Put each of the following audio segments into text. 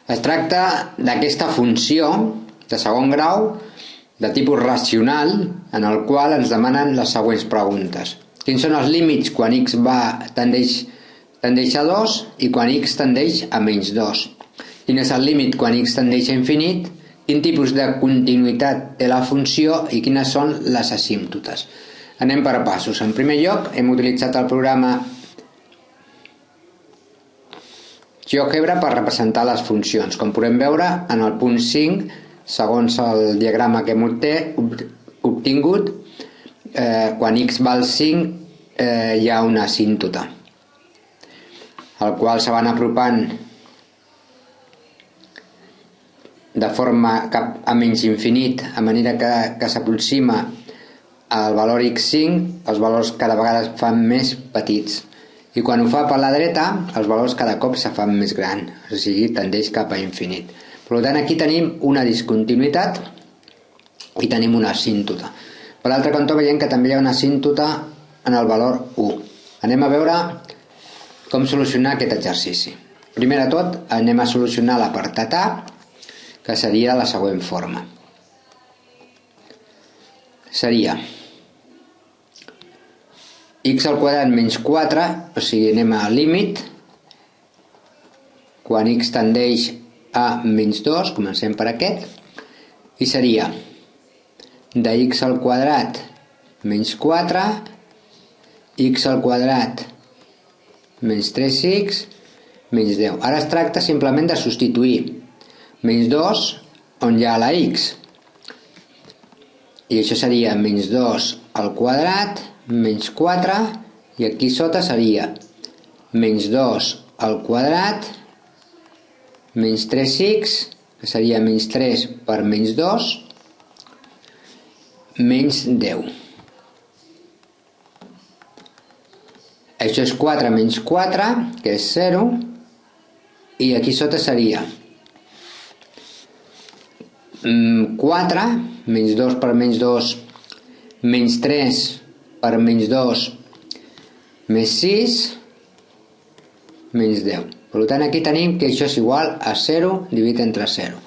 Es tracta d'aquesta funció de segon grau de tipus racional en el qual ens demanen les següents preguntes. Quins són els límits quan x tendeix a 2 i quan x tendeix a menys 2? Quin és el límit quan x tendeix a infinit? Quin tipus de continuïtat té la funció i quines són les asímptotes? Anem per passos. En primer lloc, hem utilitzat el programa GeoGebra per representar les funcions. Com podem veure, en el punt 5, segons el diagrama que hem obtingut, quan x val 5 hi ha una asímptota, al qual se van apropant de forma cap a menys infinit, a manera que s'aproxima al valor x5, els valors cada vegada es fan més petits. I quan ho fa per la dreta, els valors cada cop se fan més grans, o sigui, tendeix cap a infinit. Per tant, aquí tenim una discontinuïtat i tenim una asímptota. Per l'altre cantó veiem que també hi ha una asímptota en el valor 1. Anem a veure com solucionar aquest exercici. Primer de tot, anem a solucionar l'apartat A, que seria la següent forma. Seria x al quadrat menys 4, o sigui, anem a límit, quan x tendeix a menys 2, comencem per aquest, i seria de x al quadrat menys 4, x al quadrat menys 3x, menys 10. Ara es tracta simplement de substituir menys 2 on hi ha la x, i això seria menys 2 al quadrat menys 4, i aquí sota seria menys 2 al quadrat menys 3x, que seria menys 3 per menys 2, menys 10. Això és 4 menys 4, que és 0, i aquí sota seria 4 menys 2 per menys 2, menys 3 per menys 2, més 6, menys 10. Per tant, aquí tenim que això és igual a 0 dividit entre 0,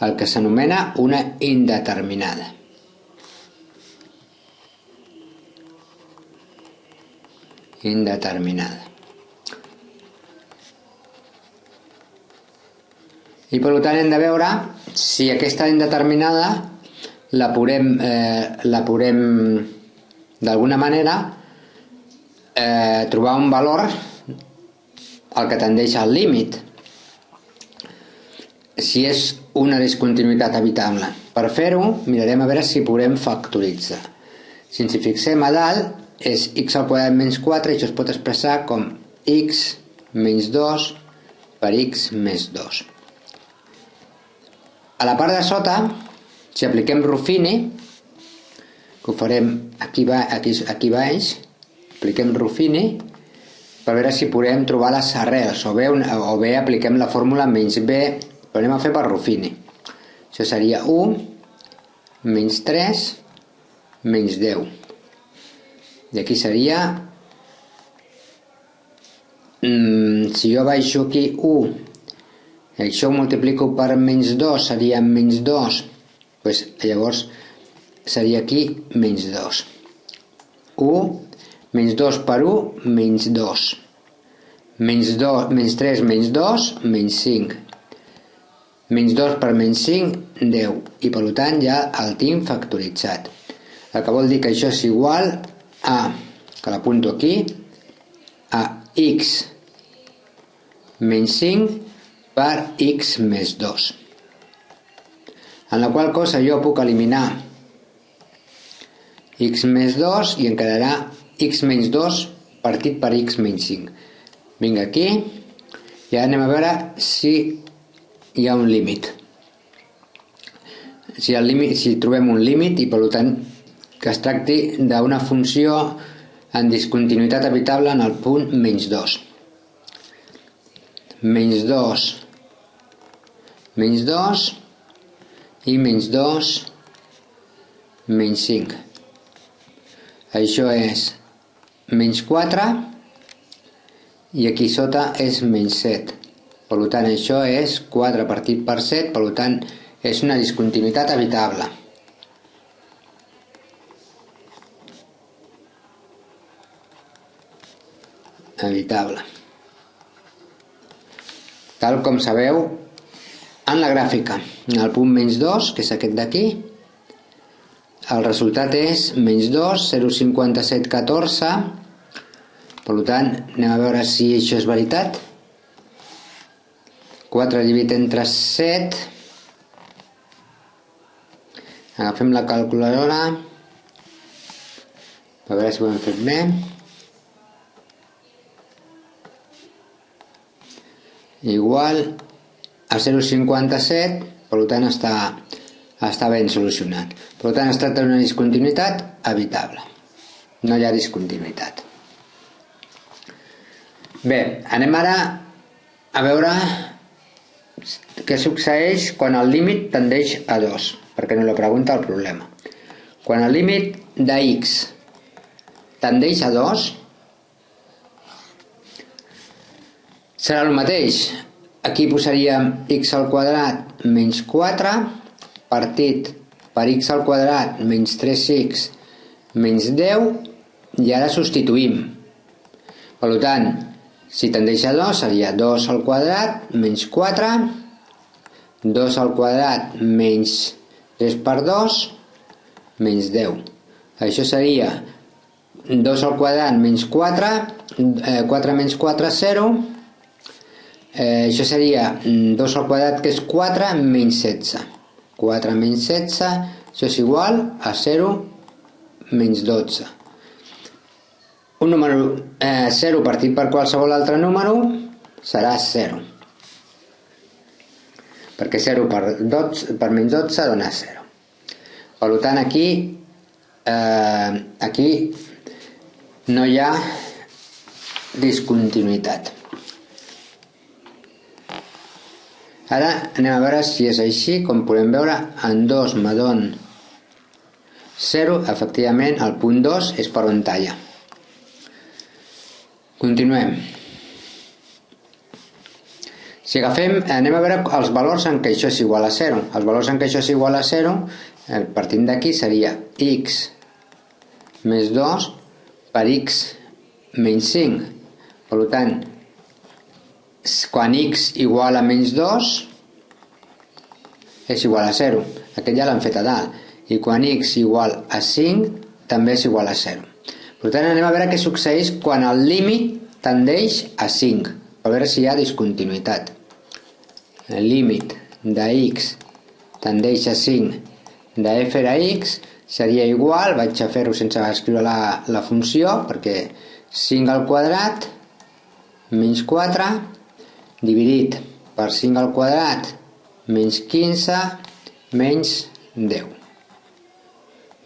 el que s'anomena una indeterminada. Indeterminada. I per tant hem de veure si aquesta indeterminada la podem d'alguna manera trobar un valor al que tendeix al límit, si és una discontinuïtat evitable. Per fer-ho, mirarem a veure si podem factoritzar. Si ens hi fixem a dalt, és x al quadrat menys 4, i això es pot expressar com x menys 2 per x més 2. A la part de sota, si apliquem Ruffini, que ho farem aquí baix, apliquem Ruffini per veure si podem trobar les arrels, o bé apliquem la fórmula menys b, però anem a fer per Ruffini. Això seria 1 menys 3 menys 10. I aquí seria, si jo baixo aquí 1, i això ho multiplico per menys 2, seria menys 2, doncs llavors seria aquí menys 2. 1, menys 2 per 1, menys 2. Menys 3, menys 2, menys 5. Menys 2 per menys 5, 10. I per tant ja el tinc factoritzat. El que vol dir que això és igual a, que l'apunto aquí, a x menys 5 per x més 2. En la qual cosa jo puc eliminar x més 2 i em quedarà x menys 2 partit per x menys 5. Vinc aquí i ara anem a veure si hi ha un límit. Si trobem un límit, i per tant que es tracti d'una funció en discontinuïtat evitable en el punt menys 2. Menys 2, menys 2 i menys 2, menys 5. Això és menys 4 i aquí sota és menys 7. Per tant, això és 4 partit per 7, per tant, és una discontinuïtat evitable. Evitable. Tal com sabeu, en la gràfica, el punt menys 2, que és aquest d'aquí, el resultat és menys 2, 0,57, 14. Per tant, anem a veure si això és veritat. 4 dividit entre 7. Agafem la calculadora. A veure si ho hem fet bé. Igual a 0,57, per tant està ben solucionat. Per tant, es tracta d'una discontinuïtat evitable. No hi ha discontinuïtat. Bé, anem ara a veure què succeeix quan el límit tendeix a 2, perquè no la pregunta el problema. Quan el límit de x tendeix a 2, serà el mateix. Aquí posaríem x al quadrat menys 4 partit per x al quadrat menys 3x menys 10 i ara substituïm. Per tant, si tendeix a 2 seria 2 al quadrat menys 4, 2 al quadrat menys 3 per 2 menys 10. Això seria 2 al quadrat menys 4, 4 menys 4, 0. Això seria 2 al quadrat, que és 4, menys 16. 4 menys 16, això és igual a 0 menys 12. Un número 0 partit per qualsevol altre número serà 0. Perquè 0 per menys 12 dona 0. Per tant, aquí no hi ha discontinuïtat. Ara anem a veure si és així. Com podem veure, en 2 me dona 0. Efectivament, el punt 2 és per on talla. Continuem. Si agafem, anem a veure els valors en què això és igual a 0. Els valors en què això és igual a 0, partint d'aquí, seria x més 2 per x menys 5. Per tant, quan x igual a menys 2 és igual a 0. Aquest ja l'hem fet a dalt. I quan x igual a 5 també és igual a 0. Per tant, anem a veure què succeeix quan el límit tendeix a 5, per veure si hi ha discontinuïtat. El límit de x tendeix a 5 de f de x seria igual, vaig a fer-ho sense escriure la funció, perquè 5 al quadrat menys 4 dividit per 5 al quadrat menys 15 menys 10.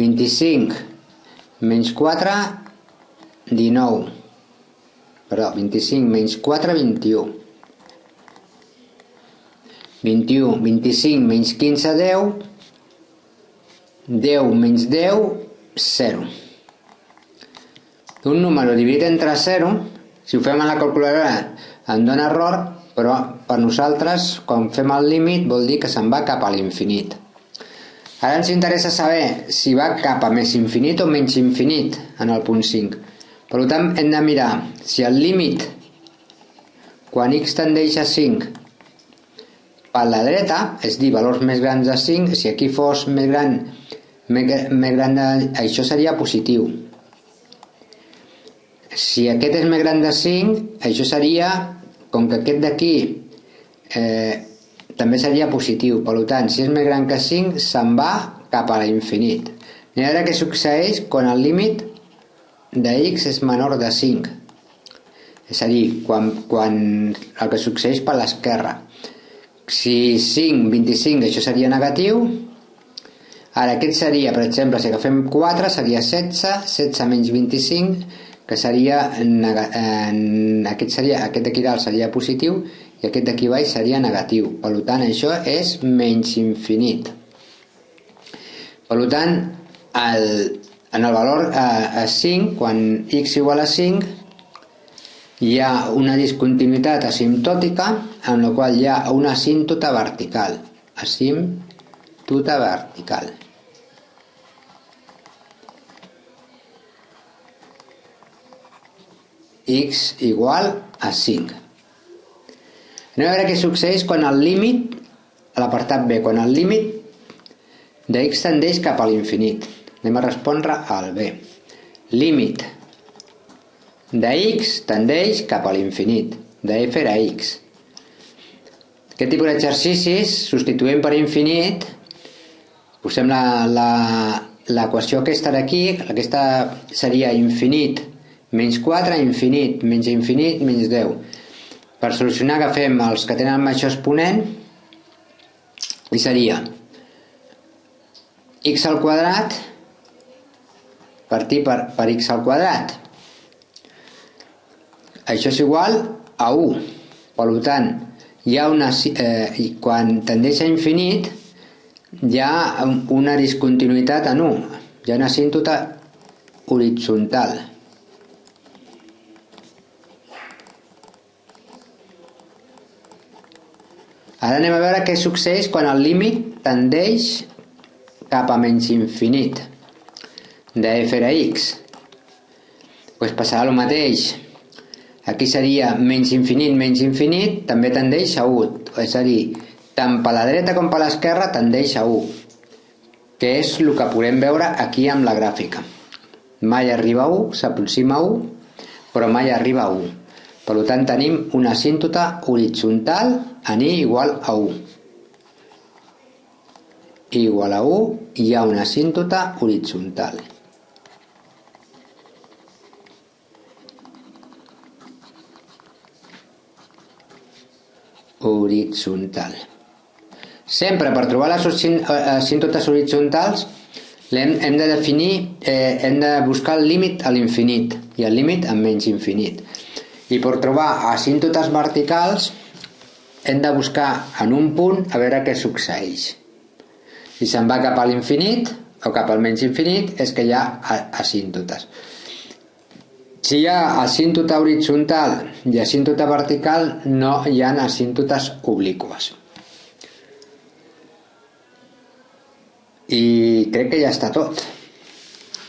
25 menys 4, 19. Perdó, 25 menys 4, 21. 21, 25 menys 15, 10. 10 menys 10, 0. Un número dividit entre 0, si ho fem a la calculadora em dona error, però per nosaltres, quan fem el límit, vol dir que se'n va cap a l'infinit. Ara ens interessa saber si va cap a més infinit o menys infinit en el punt 5. Per tant, hem de mirar si el límit, quan x tendeix a 5, per la dreta, és dir, valors més grans de 5, si aquí fos més gran això seria positiu. Si aquest és més gran de 5, això seria, com que aquest d'aquí també seria positiu. Per tant, si és més gran que 5, se'n va cap a l'infinit. I ara què succeeix quan el límit de x és menor de 5? És a dir, quan el que succeeix per l'esquerra. Si 5, 25, això seria negatiu. Ara aquest seria, per exemple, si agafem 4, seria 16, 16 menys 25, que seria, aquest d'aquí dalt seria positiu i aquest d'aquí baix seria negatiu. Per tant, això és menys infinit. Per tant, en el valor 5, quan x igual a 5, hi ha una discontinuïtat asimptòtica, en la qual hi ha una asímptota vertical. Asímptota vertical. X igual a 5. Anem a veure què succeeix quan el límit, a l'apartat B, quan el límit de x tendeix cap a l'infinit. Anem a respondre al B. Límit de x tendeix cap a l'infinit, de f a x. Aquest tipus d'exercicis substituïm per infinit, posem l'equació aquesta d'aquí, aquesta seria infinit menys 4, infinit menys infinit menys 10. Per solucionar agafem els que tenen el major exponent i seria x al quadrat partir per x al quadrat. Això és igual a 1. Per tant, hi ha quan tendeix a infinit hi ha una discontinuïtat en 1. Hi ha una asímptota horitzontal. Ara anem a veure què succeeix quan el límit tendeix cap a menys infinit de f a x. Pues passarà el mateix. Aquí seria menys infinit, també tendeix a 1. És a dir, tant per la dreta com per l'esquerra tendeix a 1, que és el que podem veure aquí amb la gràfica. Mai arriba a 1, s'aproxima a 1, però mai arriba a 1. Per tant, tenim una asímptota horitzontal en i igual a 1. I igual a 1, hi ha una asímptota horitzontal. Horitzontal. Sempre per trobar les asímptotes horitzontals hem de definir, hem de buscar el límit a l'infinit i el límit a menys infinit. I per trobar asímptotes verticals hem de buscar en un punt a veure què succeeix. Si se'n va cap a l'infinit o cap al menys infinit és que hi ha asímptotes. Si hi ha asímptota horitzontal i asímptota vertical, no hi ha asímptotes obliqües. I crec que ja està tot.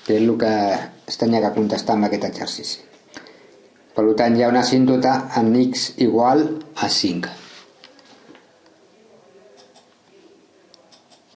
Que és el que es tenia que contestar amb aquest exercici. Per tant, hi ha una asímptota en x igual a 5.